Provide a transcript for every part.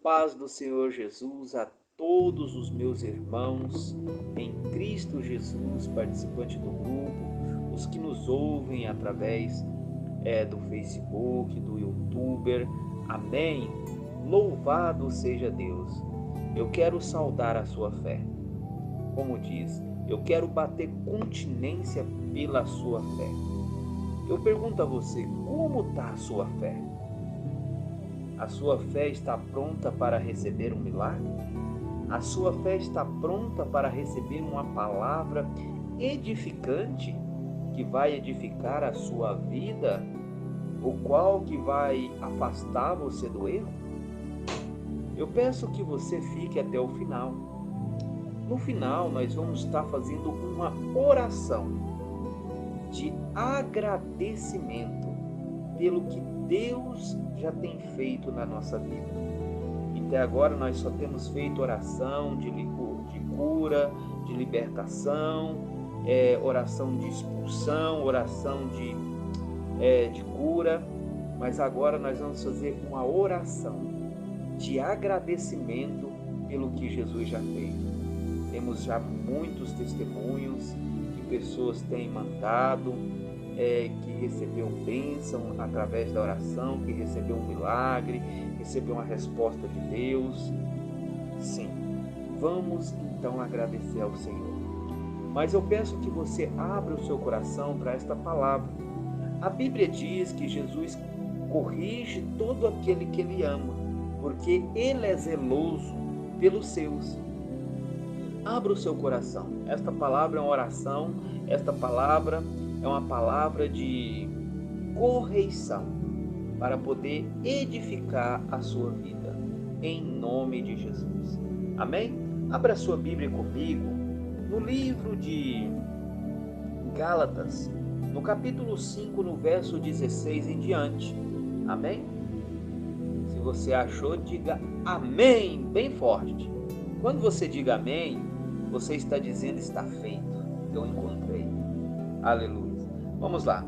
paz do Senhor Jesus a todos os meus irmãos em Cristo Jesus, participantes do grupo, os que nos ouvem através do Facebook, do YouTuber. Amém? Louvado seja Deus. Eu quero saudar a sua fé. Como diz, eu quero bater continência pela sua fé. Eu pergunto a você, como está a sua fé? A sua fé está pronta para receber um milagre? A sua fé está pronta para receber uma palavra edificante que vai edificar a sua vida, o qual que vai afastar você do erro? Eu peço que você fique até o final. No final, nós vamos estar fazendo uma oração de agradecimento pelo que Deus já tem feito na nossa vida. Até agora nós só temos feito oração de cura, de libertação, oração de expulsão, oração de cura, mas agora nós vamos fazer uma oração de agradecimento pelo que Jesus já fez. Temos já muitos testemunhos que pessoas têm mandado, que recebeu bênção através da oração, que recebeu um milagre, recebeu uma resposta de Deus. Sim, vamos então agradecer ao Senhor. Mas eu peço que você abra o seu coração para esta palavra. A Bíblia diz que Jesus corrige todo aquele que Ele ama, porque Ele é zeloso pelos seus. Abra o seu coração. Esta palavra é uma oração, esta palavra é uma palavra de correção para poder edificar a sua vida, em nome de Jesus. Amém? Abra a sua Bíblia comigo no livro de Gálatas, no capítulo 5, no verso 16 em diante. Amém? Se você achou, diga amém bem forte. Quando você diga amém, você está dizendo está feito, eu encontrei. Aleluia. Vamos lá.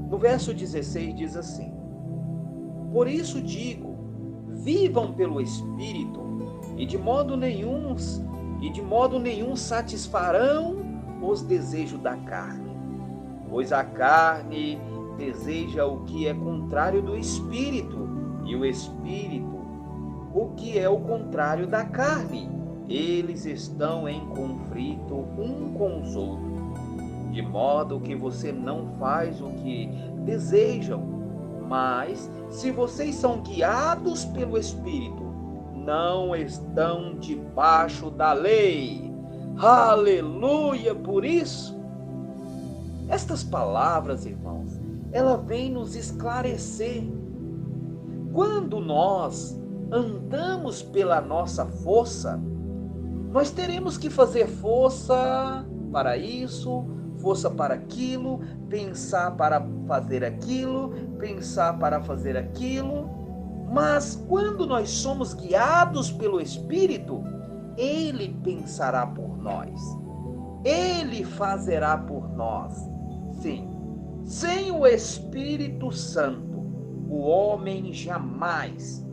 No verso 16 diz assim: por isso digo, vivam pelo Espírito, e de modo nenhum satisfarão os desejos da carne. Pois a carne deseja o que é contrário do Espírito, e o Espírito o que é o contrário da carne. Eles estão em conflito um com os outros, de modo que você não faz o que desejam. Mas, se vocês são guiados pelo Espírito, não estão debaixo da lei. Aleluia! Por isso, estas palavras, irmãos, ela vem nos esclarecer. Quando nós andamos pela nossa força, nós teremos que fazer força para isso, força para aquilo, pensar para fazer aquilo, pensar para fazer aquilo. Mas quando nós somos guiados pelo Espírito, Ele pensará por nós. Ele fazerá por nós. Sim, sem o Espírito Santo, o homem jamais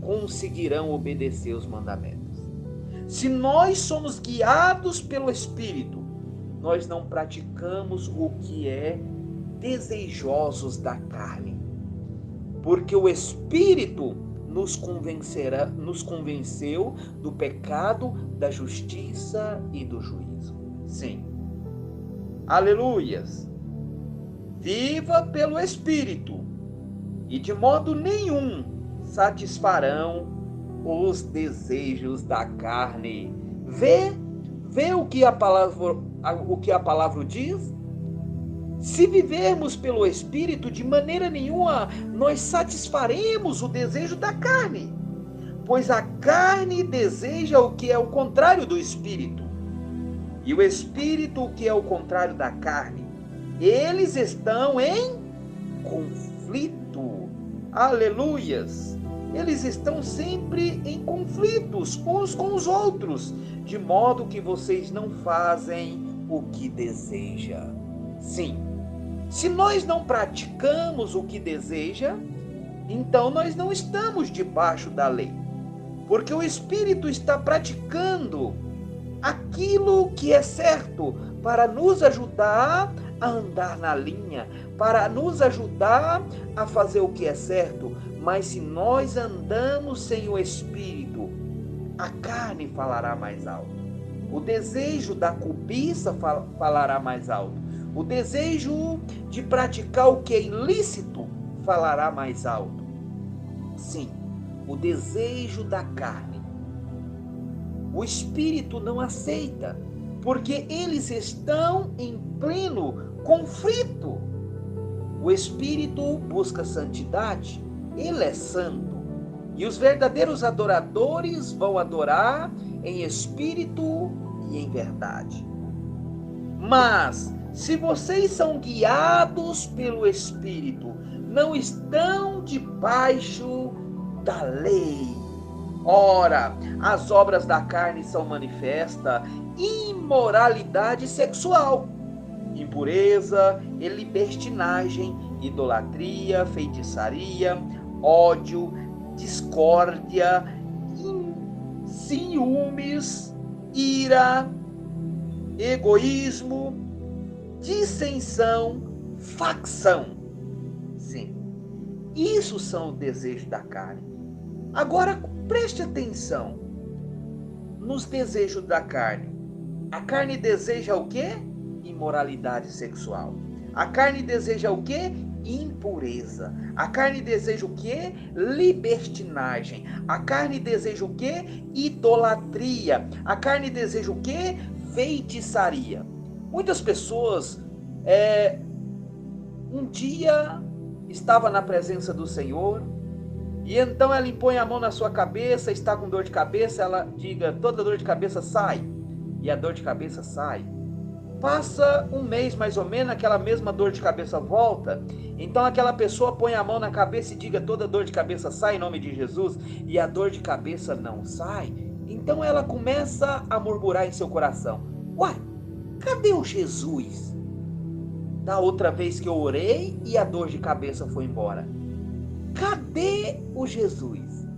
conseguirão obedecer os mandamentos. Se nós somos guiados pelo Espírito, nós não praticamos o que é desejosos da carne, porque o Espírito nos convenceu do pecado, da justiça e do juízo. Sim. Aleluias. Viva pelo Espírito, e de modo nenhum satisfarão os desejos da carne. Vê o que a palavra diz? Se vivermos pelo Espírito, de maneira nenhuma nós satisfaremos o desejo da carne, pois a carne deseja o que é o contrário do Espírito, e o Espírito o que é o contrário da carne. Eles estão em conflito. Aleluias! Eles estão sempre em conflitos uns com os outros, de modo que vocês não fazem o que deseja. Sim, se nós não praticamos o que deseja, então nós não estamos debaixo da lei. porque o Espírito está praticando aquilo que é certo para nos ajudar a andar na linha, para nos ajudar a fazer o que é certo. Mas se nós andamos sem o Espírito, a carne falará mais alto. O desejo da cobiça falará mais alto. O desejo de praticar o que é ilícito falará mais alto. Sim, o desejo da carne. O Espírito não aceita, porque eles estão em pleno conflito. O Espírito busca santidade, ele é santo. E os verdadeiros adoradores vão adorar em espírito e em verdade. Mas, se vocês são guiados pelo Espírito, não estão debaixo da lei. Ora, as obras da carne são manifestas: imoralidade sexual, impureza e libertinagem, idolatria, feitiçaria, ódio, discórdia, ciúmes, ira, egoísmo, dissensão, facção. Sim, isso são os desejos da carne. Agora, preste atenção nos desejos da carne. A carne deseja o quê? Imoralidade sexual. A carne deseja o quê? Impureza. A carne deseja o quê? Libertinagem. A carne deseja o quê? Idolatria. A carne deseja o quê? Feitiçaria. Muitas pessoas, um dia estava na presença do Senhor, e então ela impõe a mão na sua cabeça, está com dor de cabeça, ela diga: toda dor de cabeça sai. E a dor de cabeça sai. Passa um mês mais ou menos, aquela mesma dor de cabeça volta. Então aquela pessoa põe a mão na cabeça e diga: toda dor de cabeça sai em nome de Jesus. E a dor de cabeça não sai. Então ela começa a murmurar em seu coração: uai, cadê o Jesus? Da outra vez que eu orei e a dor de cabeça foi embora. Cadê o Jesus?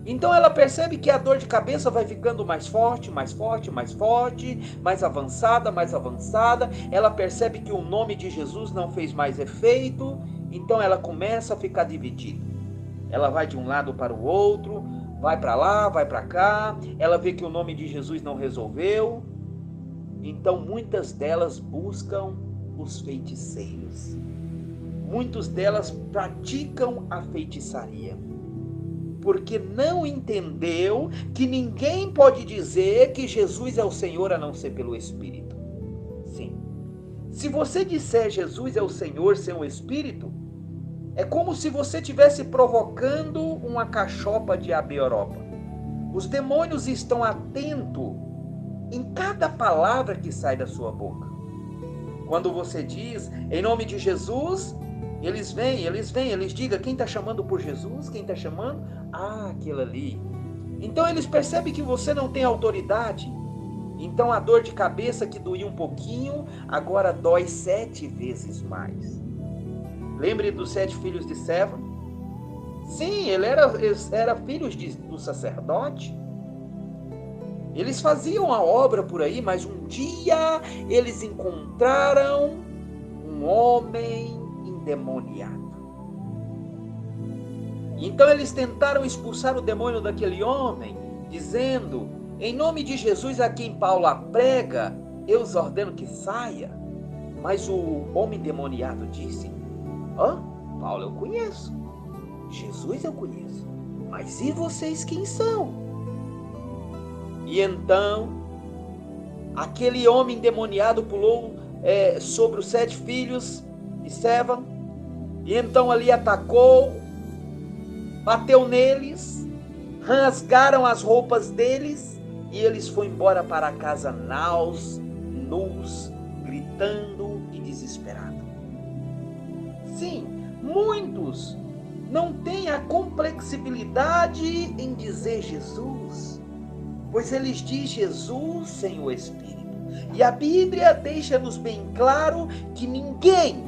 Então ela percebe que a dor de cabeça vai ficando mais forte, mais forte, mais forte, mais avançada, mais avançada. Ela percebe que o nome de Jesus não fez mais efeito. Então ela começa a ficar dividida. Ela vai de um lado para o outro, vai para lá, vai para cá. Ela vê que o nome de Jesus não resolveu. Então muitas delas buscam os feiticeiros. Muitas delas praticam a feitiçaria, porque não entendeu que ninguém pode dizer que Jesus é o Senhor a não ser pelo Espírito. Sim. Se você disser Jesus é o Senhor sem o Espírito, é como se você estivesse provocando uma cachopa de abioroba. Os demônios estão atentos em cada palavra que sai da sua boca. Quando você diz em nome de Jesus, eles vêm, eles digam: quem está chamando por Jesus? Quem está chamando? Ah, aquele ali. Então eles percebem que você não tem autoridade. Então a dor de cabeça que doía um pouquinho, agora dói 7 vezes mais. Lembre dos 7 filhos de Seva? Sim, eles eram filhos do sacerdote. Eles faziam a obra por aí, mas um dia eles encontraram um homem endemoniado. Então eles tentaram expulsar o demônio daquele homem, dizendo: em nome de Jesus a quem Paulo prega, eu os ordeno que saia. Mas o homem endemoniado disse: Paulo eu conheço, Jesus eu conheço, mas e vocês quem são? E então aquele homem endemoniado pulou sobre os 7 filhos de Seva, e então ali atacou, bateu neles, rasgaram as roupas deles, e eles foram embora para casa nus, gritando e desesperados. Sim, muitos não têm a complexibilidade em dizer Jesus, pois eles dizem Jesus sem o Espírito. E a Bíblia deixa-nos bem claro que ninguém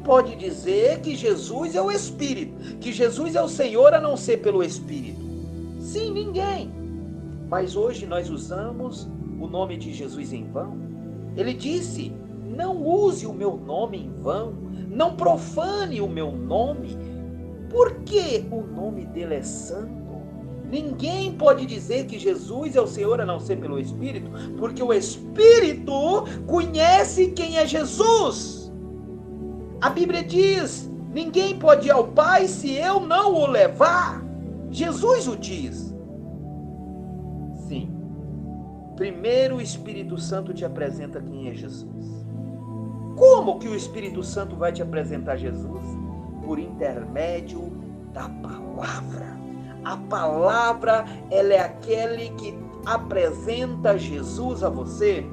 pode dizer que Jesus é o Espírito, que Jesus é o Senhor a não ser pelo Espírito. Sim, ninguém. Mas hoje nós usamos o nome de Jesus em vão. Ele disse: não use o meu nome em vão, não profane o meu nome, porque o nome dele é santo. Ninguém pode dizer que Jesus é o Senhor a não ser pelo Espírito, porque o Espírito conhece quem é Jesus. A Bíblia diz: ninguém pode ir ao Pai se eu não o levar. Jesus o diz. Sim. Primeiro o Espírito Santo te apresenta quem é Jesus. Como que o Espírito Santo vai te apresentar Jesus? Por intermédio da palavra. A palavra, ela é aquele que apresenta Jesus a você.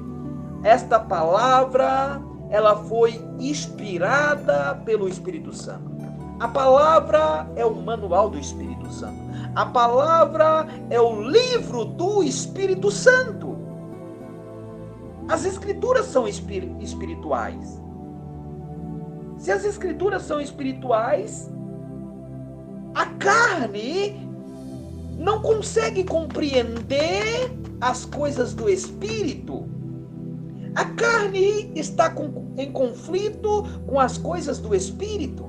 Esta palavra, ela foi inspirada pelo Espírito Santo. A palavra é o manual do Espírito Santo. A palavra é o livro do Espírito Santo. As Escrituras são espirituais. Se as Escrituras são espirituais, a carne não consegue compreender as coisas do Espírito. A carne está em conflito com as coisas do Espírito.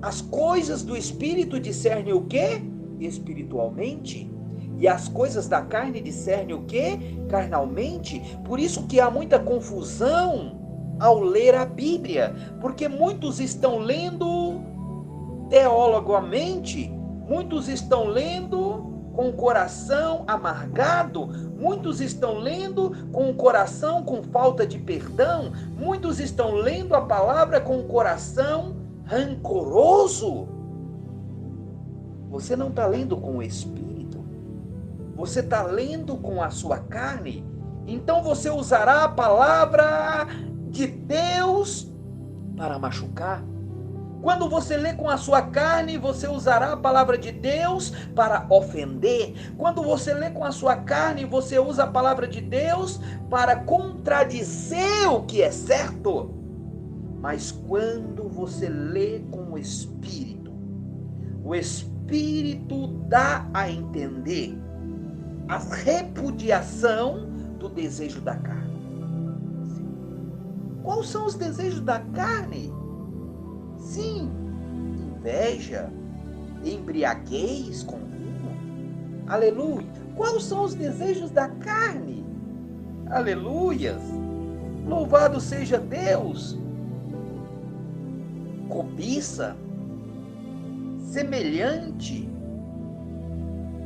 As coisas do Espírito discernem o quê? Espiritualmente. E as coisas da carne discernem o quê? Carnalmente. Por isso que há muita confusão ao ler a Bíblia. Porque muitos estão lendo teologicamente, muitos estão lendo com o coração amargado, muitos estão lendo com o coração com falta de perdão, muitos estão lendo a palavra com o coração rancoroso. Você não está lendo com o Espírito, você está lendo com a sua carne. Então você usará a palavra de Deus para machucar. Quando você lê com a sua carne, você usará a palavra de Deus para ofender. Quando você lê com a sua carne, você usa a palavra de Deus para contradizer o que é certo. Mas quando você lê com o Espírito dá a entender a repudiação do desejo da carne. Quais são os desejos da carne? Sim, inveja, embriaguez com vinho. Aleluia. Quais são os desejos da carne? Aleluias. Louvado seja Deus. Cobiça, semelhante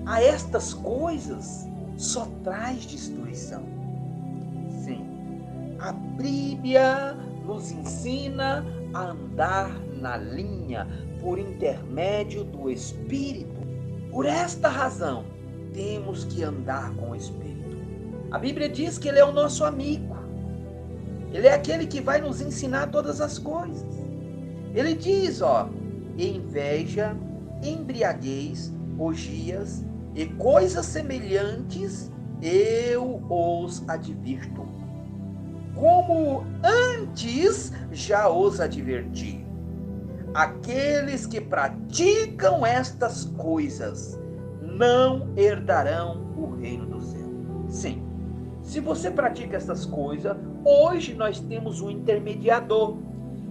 a estas coisas, só traz destruição. Sim, a Bíblia nos ensina a andar na linha por intermédio do Espírito. Por esta razão, temos que andar com o Espírito. A Bíblia diz que Ele é o nosso amigo. Ele é aquele que vai nos ensinar todas as coisas. Ele diz, inveja, embriaguez, orgias e coisas semelhantes, eu os advirto. Como antes já os adverti. Aqueles que praticam estas coisas não herdarão o reino do céu. Sim, se você pratica estas coisas, hoje nós temos um intermediador.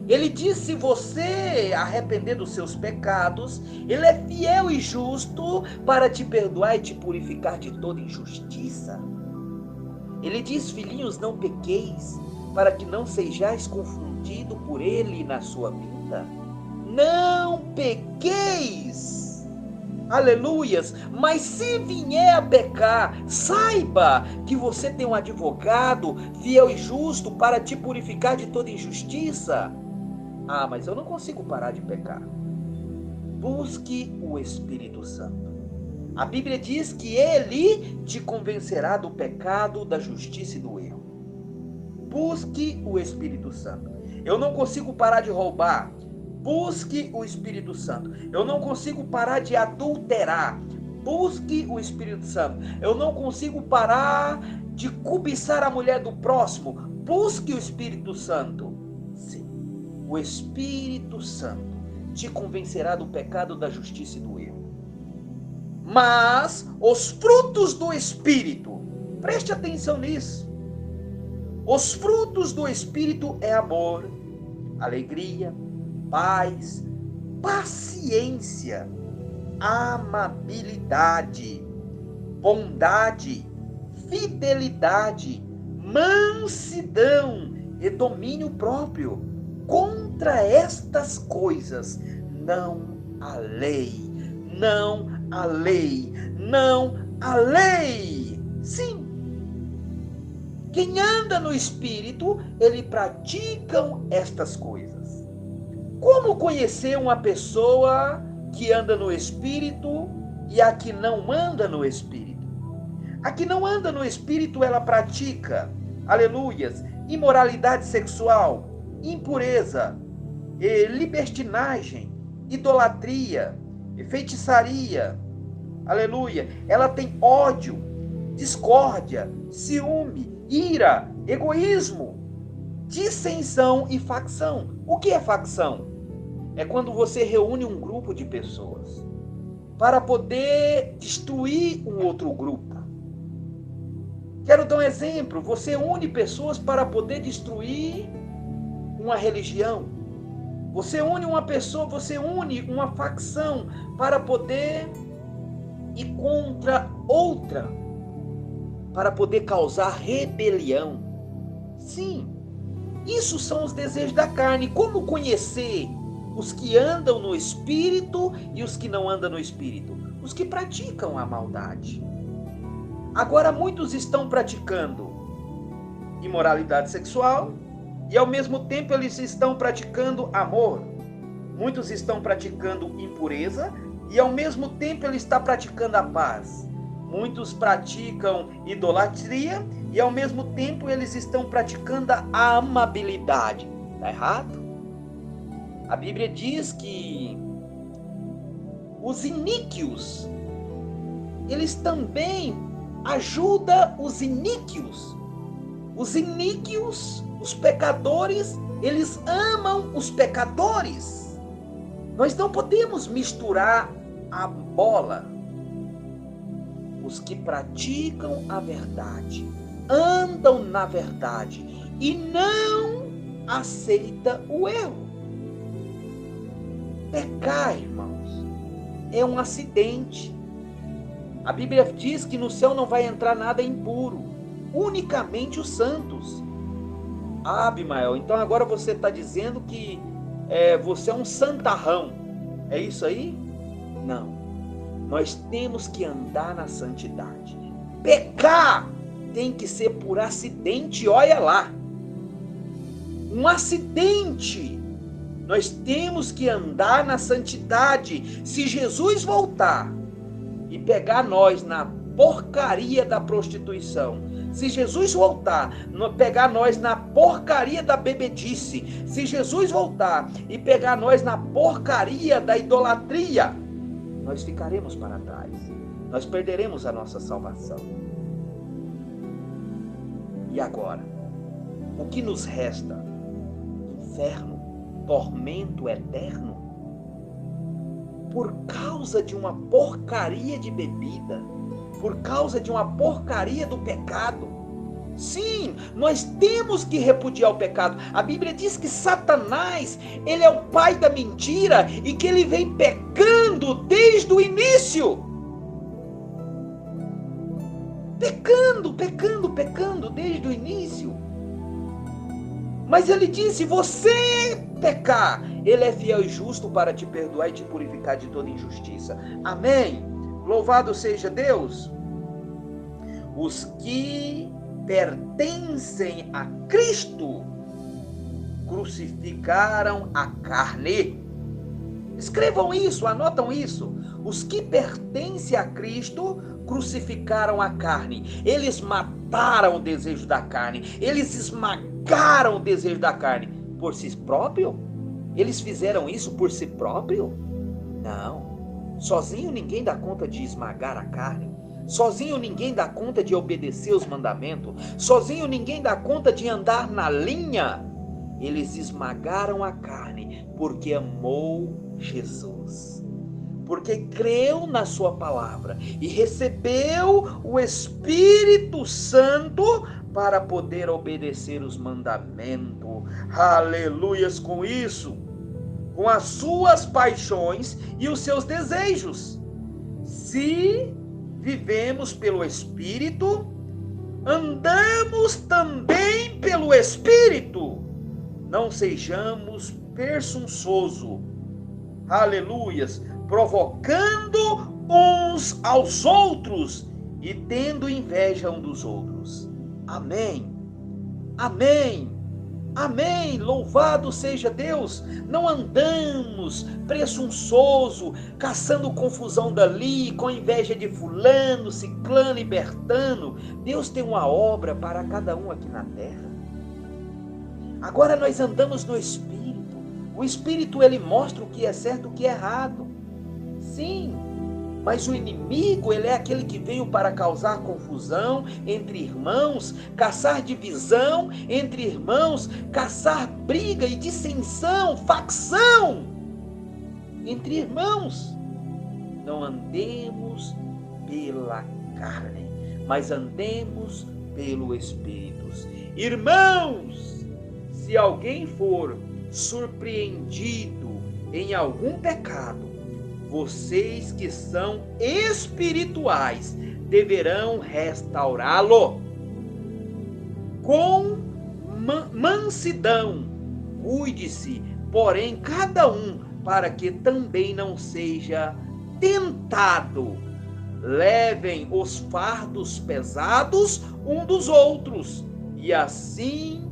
Ele diz: se você arrepender dos seus pecados, Ele é fiel e justo para te perdoar e te purificar de toda injustiça. Ele diz: filhinhos, não pequeis, para que não sejais confundidos por Ele na sua vida. Não pequeis, aleluias, mas se vier a pecar, saiba que você tem um advogado fiel e justo para te purificar de toda injustiça. Ah, mas eu não consigo parar de pecar. Busque o Espírito Santo. A Bíblia diz que Ele te convencerá do pecado, da justiça e do erro. Busque o Espírito Santo. Eu não consigo parar de roubar. Busque o Espírito Santo. Eu não consigo parar de adulterar. Busque o Espírito Santo. Eu não consigo parar de cobiçar a mulher do próximo. Busque o Espírito Santo. Sim, o Espírito Santo te convencerá do pecado, da justiça e do erro. Mas os frutos do Espírito, preste atenção nisso. Os frutos do Espírito é amor, alegria, paz, paciência, amabilidade, bondade, fidelidade, mansidão e domínio próprio. Contra estas coisas não há lei, não há lei, não há lei. Sim. Quem anda no Espírito, ele pratica estas coisas. Como conhecer uma pessoa que anda no Espírito e a que não anda no Espírito? A que não anda no Espírito, ela pratica, aleluias, imoralidade sexual, impureza, libertinagem, idolatria, feitiçaria, aleluia. Ela tem ódio, discórdia, ciúme, ira, egoísmo, dissensão e facção. O que é facção? É quando você reúne um grupo de pessoas para poder destruir um outro grupo. Quero dar um exemplo. Você une pessoas para poder destruir uma religião. Você une uma pessoa, você une uma facção para poder ir contra outra, para poder causar rebelião. Sim, isso são os desejos da carne. Como conhecer os que andam no Espírito e os que não andam no Espírito? Os que praticam a maldade. Agora, muitos estão praticando imoralidade sexual e ao mesmo tempo eles estão praticando amor. Muitos estão praticando impureza e ao mesmo tempo ele está praticando a paz. Muitos praticam idolatria e ao mesmo tempo eles estão praticando a amabilidade. Está errado? A Bíblia diz que os iníquios, eles também ajudam os iníquios. Os iníquios, os pecadores, eles amam os pecadores. Nós não podemos misturar a bola. Os que praticam a verdade, andam na verdade e não aceitam o erro. Pecar, irmãos, é um acidente. A Bíblia diz que no céu não vai entrar nada impuro, unicamente os santos. Ah, Abimael, então agora você está dizendo que você é um santarrão. É isso aí? Não. Nós temos que andar na santidade. Pecar tem que ser por acidente, olha lá. Um acidente. Nós temos que andar na santidade. Se Jesus voltar e pegar nós na porcaria da prostituição, se Jesus voltar, pegar nós na porcaria da bebedice, se Jesus voltar e pegar nós na porcaria da idolatria, nós ficaremos para trás. Nós perderemos a nossa salvação. E agora? O que nos resta? Inferno, tormento eterno? Por causa de uma porcaria de bebida, por causa de uma porcaria do pecado. Sim, nós temos que repudiar o pecado. A Bíblia diz que Satanás, ele é o pai da mentira e que ele vem pecando desde o início. Pecando desde o início. Mas ele disse, se você pecar, ele é fiel e justo para te perdoar e te purificar de toda injustiça. Amém? Louvado seja Deus. Os que pertencem a Cristo crucificaram a carne. Escrevam isso, anotam isso. Os que pertencem a Cristo crucificaram a carne. Eles mataram o desejo da carne. Eles esmagaram o desejo da carne. Por si próprio? Eles fizeram isso por si próprio? Não. Sozinho ninguém dá conta de esmagar a carne. Sozinho ninguém dá conta de obedecer os mandamentos. Sozinho ninguém dá conta de andar na linha. Eles esmagaram a carne porque amou Jesus. porque creu na sua palavra e recebeu o Espírito Santo para poder obedecer os mandamentos. Aleluias com isso, com as suas paixões e os seus desejos. Se vivemos pelo Espírito, andamos também pelo Espírito. Não sejamos presunçosos, aleluias, provocando uns aos outros e tendo inveja um dos outros. Amém, amém, amém, louvado seja Deus. Não andamos presunçoso, caçando confusão dali, com inveja de fulano, ciclano e bertano. Deus tem uma obra para cada um aqui na terra. Agora nós andamos no Espírito. O Espírito, ele mostra o que é certo e o que é errado. Sim, mas o inimigo, ele é aquele que veio para causar confusão entre irmãos, caçar divisão entre irmãos, caçar briga e dissensão, facção entre irmãos. Não andemos pela carne, mas andemos pelo Espírito. Irmãos, se alguém for surpreendido em algum pecado, vocês que são espirituais deverão restaurá-lo com mansidão. Cuide-se, porém, cada um, para que também não seja tentado. Levem os fardos pesados um dos outros e assim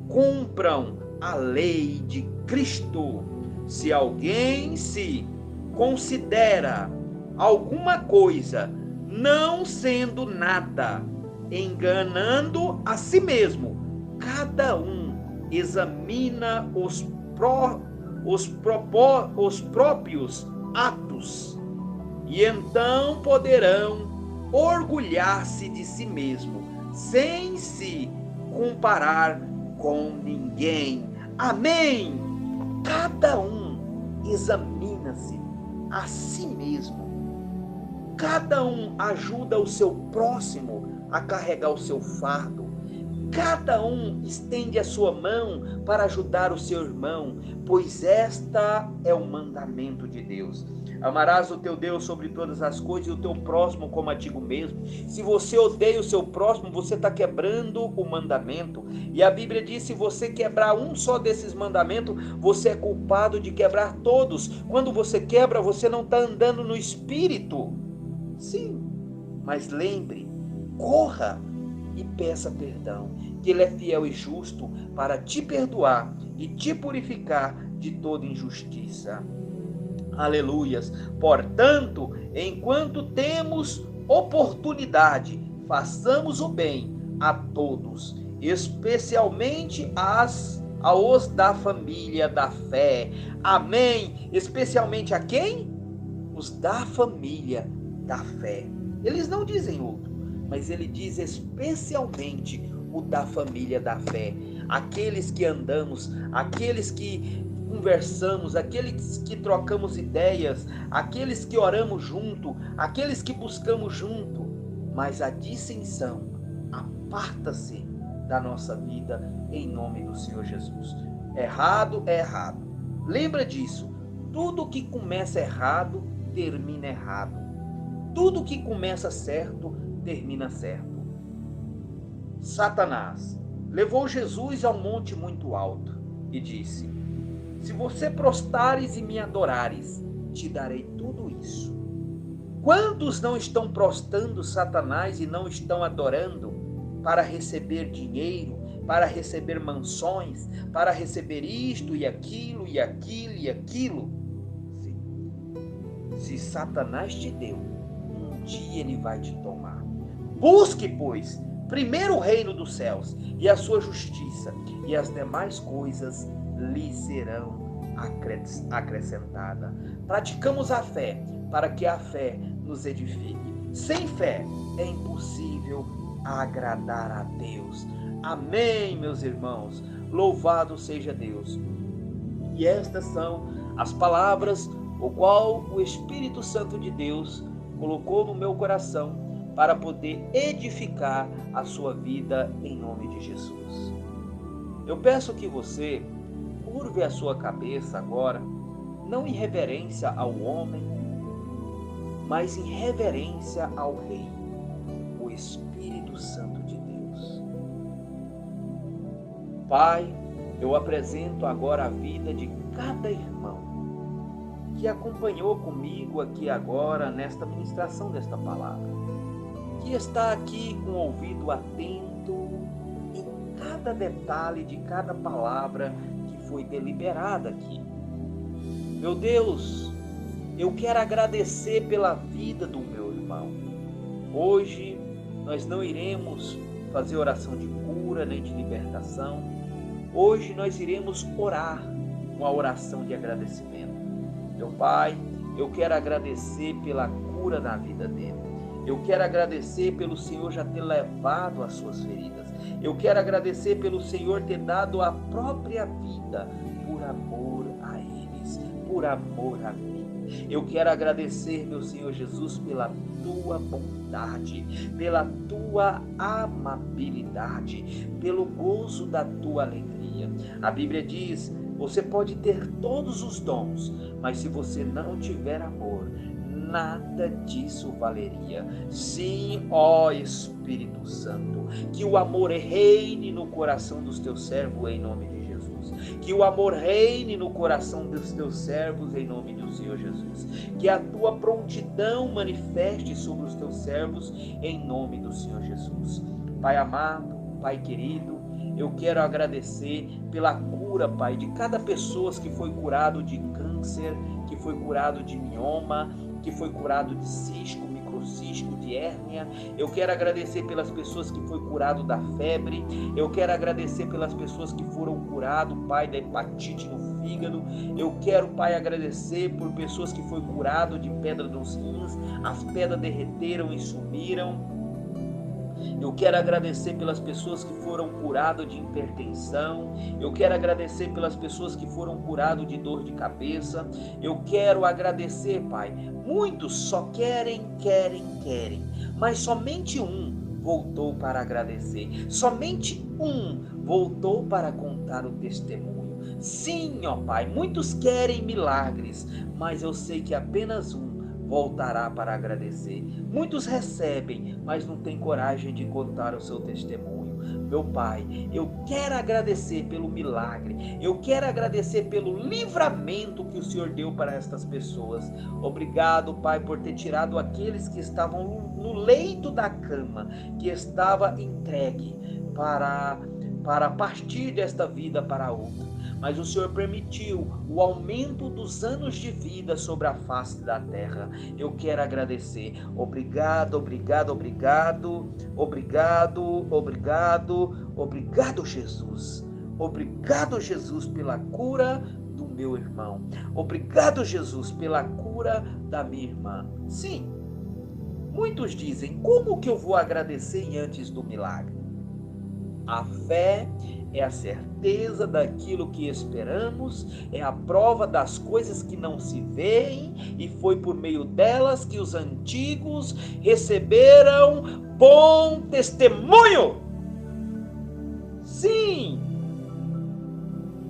cumpram a lei de Cristo. Se alguém se considera alguma coisa, não sendo nada, enganando a si mesmo, cada um examina os próprios atos, e então poderão orgulhar-se de si mesmo, sem se comparar com ninguém. Amém. Cada um examina-se a si mesmo. Cada um ajuda o seu próximo a carregar o seu fardo. Cada um estende a sua mão para ajudar o seu irmão, pois esta é o mandamento de Deus. Amarás o teu Deus sobre todas as coisas e o teu próximo como a ti mesmo. Se você odeia o seu próximo, você está quebrando o mandamento. E a Bíblia diz, se você quebrar um só desses mandamentos, você é culpado de quebrar todos. Quando você quebra, você não está andando no Espírito. Sim, mas lembre, corra e peça perdão, que Ele é fiel e justo para te perdoar e te purificar de toda injustiça. Aleluias. Portanto, enquanto temos oportunidade, façamos o bem a todos, especialmente aos da família da fé. Amém. Especialmente a quem? Os da família da fé. Eles não dizem outro, mas ele diz especialmente o da família da fé. Aqueles que andamos, aqueles que conversamos, aqueles que trocamos ideias, aqueles que oramos junto, aqueles que buscamos junto, mas a dissensão aparta-se da nossa vida em nome do Senhor Jesus. Errado é errado. Lembra disso. Tudo que começa errado termina errado. Tudo que começa certo termina certo. Satanás levou Jesus a um monte muito alto e disse: se você prostrares e me adorares, te darei tudo isso. Quantos não estão prostrando Satanás e não estão adorando para receber dinheiro, para receber mansões, para receber isto e aquilo e aquilo e aquilo? Sim. Se Satanás te deu, um dia ele vai te tomar. Busque, pois, primeiro o reino dos céus e a sua justiça, e as demais coisas lhe serão acrescentadas. Praticamos a fé para que a fé nos edifique. Sem fé é impossível agradar a Deus. Amém, meus irmãos. Louvado seja Deus. E estas são as palavras o qual o Espírito Santo de Deus colocou no meu coração para poder edificar a sua vida em nome de Jesus. Eu peço que você curve a sua cabeça agora, não em reverência ao homem, mas em reverência ao Rei, o Espírito Santo de Deus. Pai, eu apresento agora a vida de cada irmão que acompanhou comigo aqui agora nesta ministração desta palavra, que está aqui com o ouvido atento em cada detalhe de cada palavra que foi deliberada aqui. Meu Deus, eu quero agradecer pela vida do meu irmão. Hoje nós não iremos fazer oração de cura nem de libertação. Hoje nós iremos orar uma oração de agradecimento. Meu Pai, eu quero agradecer pela cura da vida dele. Eu quero agradecer pelo Senhor já ter levado as suas feridas. Eu quero agradecer pelo Senhor ter dado a própria vida por amor a eles, por amor a mim. Eu quero agradecer, meu Senhor Jesus, pela tua bondade, pela tua amabilidade, pelo gozo da tua alegria. A Bíblia diz: você pode ter todos os dons, mas se você não tiver amor, nada disso valeria. Sim, ó Espírito Santo, que o amor reine no coração dos teus servos em nome de Jesus. Que o amor reine no coração dos teus servos em nome do Senhor Jesus. Que a tua prontidão manifeste sobre os teus servos em nome do Senhor Jesus. Pai amado, Pai querido, eu quero agradecer pela cura, Pai, de cada pessoa que foi curado de câncer, que foi curado de mioma, que foi curado de cisco, microcisco, de hérnia. Eu quero agradecer pelas pessoas que foi curado da febre. Eu quero agradecer pelas pessoas que foram curado, Pai, da hepatite no fígado. Eu quero, Pai, agradecer por pessoas que foi curado de pedra nos rins. As pedras derreteram e sumiram. Eu quero agradecer pelas pessoas que foram curadas de hipertensão. Eu quero agradecer pelas pessoas que foram curadas de dor de cabeça. Eu quero agradecer, Pai. Muitos só querem, mas somente um voltou para agradecer. Somente um voltou para contar o testemunho. Sim, ó Pai, muitos querem milagres, mas eu sei que apenas um voltará para agradecer. Muitos recebem, mas não têm coragem de contar o seu testemunho. Meu Pai, eu quero agradecer pelo milagre. Eu quero agradecer pelo livramento que o Senhor deu para estas pessoas. Obrigado, Pai, por ter tirado aqueles que estavam no leito da cama, que estava entregue para partir desta vida para outra. Mas o Senhor permitiu o aumento dos anos de vida sobre a face da terra. Eu quero agradecer. Obrigado, obrigado, obrigado, obrigado, obrigado, obrigado, Jesus. Obrigado, Jesus, pela cura do meu irmão. Obrigado, Jesus, pela cura da minha irmã. Sim, muitos dizem: como que eu vou agradecer antes do milagre? A fé é a certeza daquilo que esperamos, é a prova das coisas que não se veem, e foi por meio delas que os antigos receberam bom testemunho. Sim,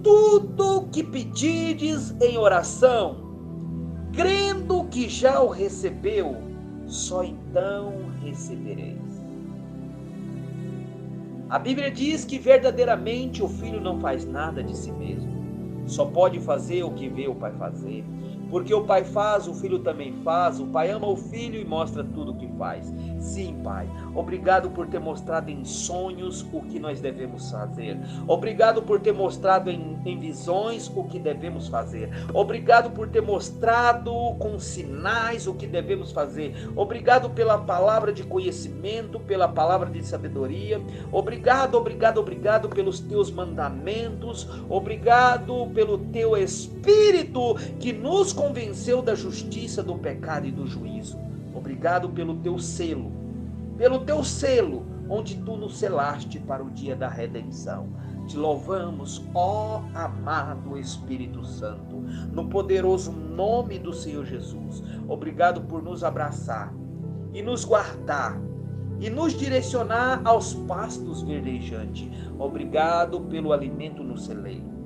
tudo que pedides em oração, crendo que já o recebeu, só então recebereis. A Bíblia diz que verdadeiramente o filho não faz nada de si mesmo. Só pode fazer o que vê o pai fazer. Porque o pai faz, o filho também faz. O pai ama o filho e mostra tudo o que faz. Sim, Pai, obrigado por ter mostrado em sonhos o que nós devemos fazer. Obrigado por ter mostrado em visões o que devemos fazer. Obrigado por ter mostrado com sinais o que devemos fazer. Obrigado pela palavra de conhecimento, pela palavra de sabedoria. Obrigado, obrigado, obrigado pelos teus mandamentos. Obrigado pelo teu Espírito que nos convenceu da justiça, do pecado e do juízo. Obrigado pelo teu selo onde tu nos selaste para o dia da redenção. Te louvamos, ó amado Espírito Santo, no poderoso nome do Senhor Jesus. Obrigado por nos abraçar e nos guardar e nos direcionar aos pastos verdejantes. Obrigado pelo alimento no celeiro.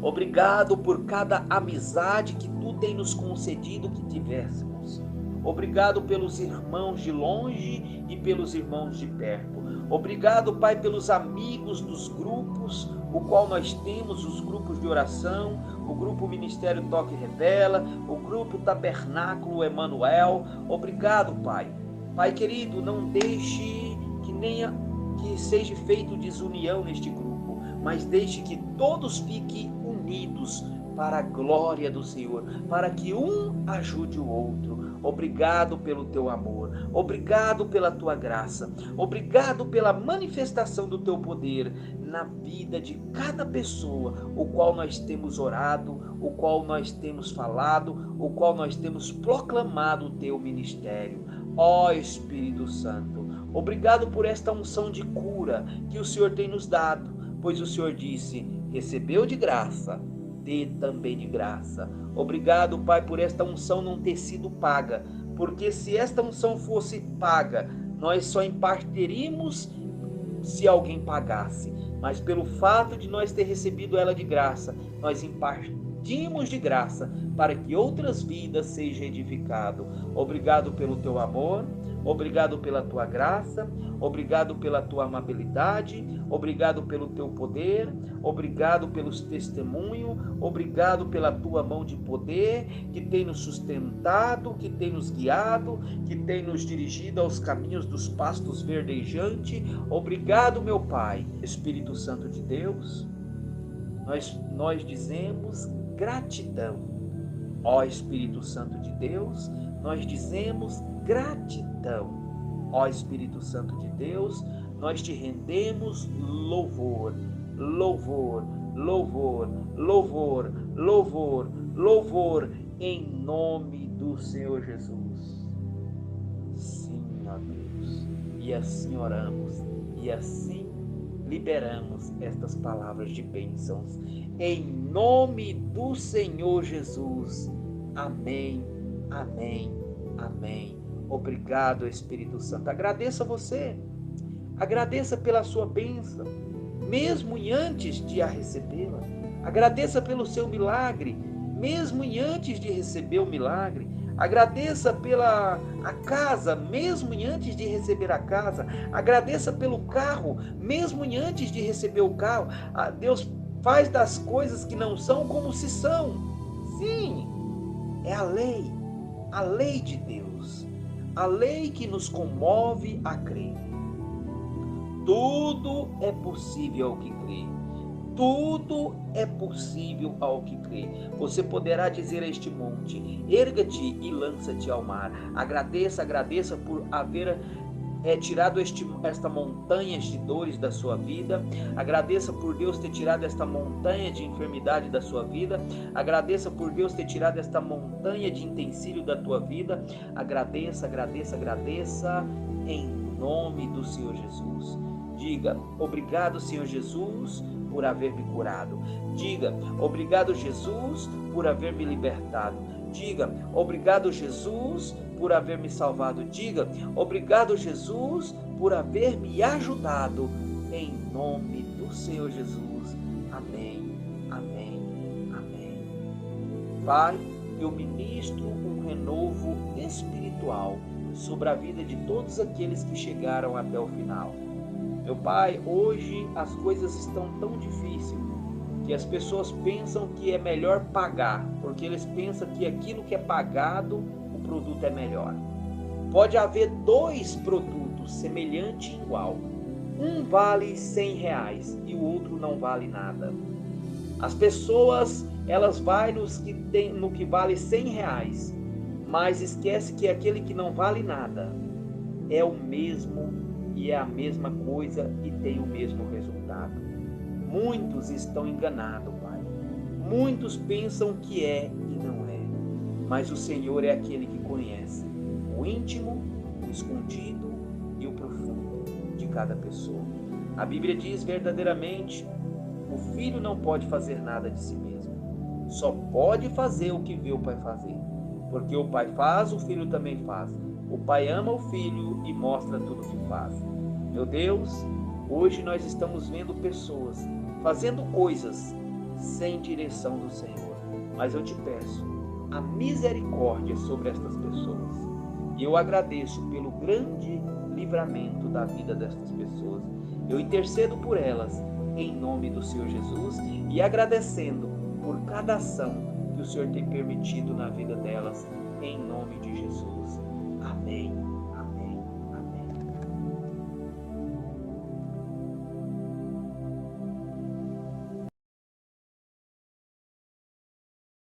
Obrigado por cada amizade que tu tem nos concedido que tivéssemos. Obrigado pelos irmãos de longe e pelos irmãos de perto. Obrigado, Pai, pelos amigos dos grupos, o qual nós temos, os grupos de oração, o grupo Ministério Toque Revela, o grupo Tabernáculo Emanuel. Obrigado, Pai. Pai querido, não deixe que seja feito desunião neste grupo, mas deixe que todos fiquem unidos para a glória do Senhor, para que um ajude o outro. Obrigado pelo teu amor, obrigado pela tua graça, obrigado pela manifestação do teu poder na vida de cada pessoa, o qual nós temos orado, o qual nós temos falado, o qual nós temos proclamado o teu ministério. Ó Espírito Santo, obrigado por esta unção de cura que o Senhor tem nos dado, pois o Senhor disse: recebeu de graça, dê também de graça. Obrigado, Pai, por esta unção não ter sido paga, porque se esta unção fosse paga, nós só impartiríamos se alguém pagasse, mas pelo fato de nós ter recebido ela de graça, nós impartimos de graça para que outras vidas sejam edificadas. Obrigado pelo teu amor, obrigado pela tua graça, obrigado pela tua amabilidade, obrigado pelo teu poder, obrigado pelos testemunhos, obrigado pela tua mão de poder que tem nos sustentado, que tem nos guiado, que tem nos dirigido aos caminhos dos pastos verdejantes. Obrigado, meu Pai. Espírito Santo de Deus, nós dizemos gratidão. Ó Espírito Santo de Deus, nós dizemos gratidão. Ó Espírito Santo de Deus, nós te rendemos louvor, louvor, louvor, louvor, louvor, louvor, em nome do Senhor Jesus. Sim, ó Deus, e assim oramos, e assim liberamos estas palavras de bênçãos, em nome do Senhor Jesus. Amém, amém, amém. Obrigado, Espírito Santo. Agradeça você, agradeça pela sua bênção, mesmo antes de a recebê-la. Agradeça pelo seu milagre, mesmo antes de receber o milagre. Agradeça pela a casa, mesmo antes de receber a casa. Agradeça pelo carro, mesmo antes de receber o carro. Deus faz das coisas que não são como se são. Sim, é a lei de Deus. A lei que nos comove a crer. Tudo é possível ao que crê. Tudo é possível ao que crê. Você poderá dizer a este monte: erga-te e lança-te ao mar. Agradeça por haver tirado esta montanha de dores da sua vida. Agradeça por Deus ter tirado esta montanha de enfermidade da sua vida. Agradeça por Deus ter tirado esta montanha de utensílio da tua vida. Agradeça, agradeça, agradeça em nome do Senhor Jesus. Diga: obrigado, Senhor Jesus, por haver me curado. Diga: obrigado, Jesus, por haver me libertado. Diga: obrigado, Jesus, por haver me salvado. Diga: obrigado, Jesus, por haver me ajudado. Em nome do Senhor Jesus. Amém, amém, amém. Pai, eu ministro um renovo espiritual sobre a vida de todos aqueles que chegaram até o final. Meu Pai, hoje as coisas estão tão difíceis que as pessoas pensam que é melhor pagar, porque eles pensam que aquilo que é pagado, o produto é melhor. Pode haver dois produtos semelhantes e igual. Um vale R$100 e o outro não vale nada. As pessoas, elas vão no que vale R$100, mas esquece que aquele que não vale nada é o mesmo e é a mesma coisa e tem o mesmo resultado. Muitos estão enganados, Pai. Muitos pensam que é e não é. Mas o Senhor é aquele que conhece o íntimo, o escondido e o profundo de cada pessoa. A Bíblia diz verdadeiramente: o filho não pode fazer nada de si mesmo, só pode fazer o que vê o pai fazer. Porque o pai faz, o filho também faz. O pai ama o filho e mostra tudo o que faz. Meu Deus, hoje nós estamos vendo pessoas fazendo coisas sem direção do Senhor. Mas eu te peço a misericórdia sobre estas pessoas. E eu agradeço pelo grande livramento da vida destas pessoas. Eu intercedo por elas em nome do Senhor Jesus e agradecendo por cada ação que o Senhor tem permitido na vida delas, em nome de Jesus. Amém.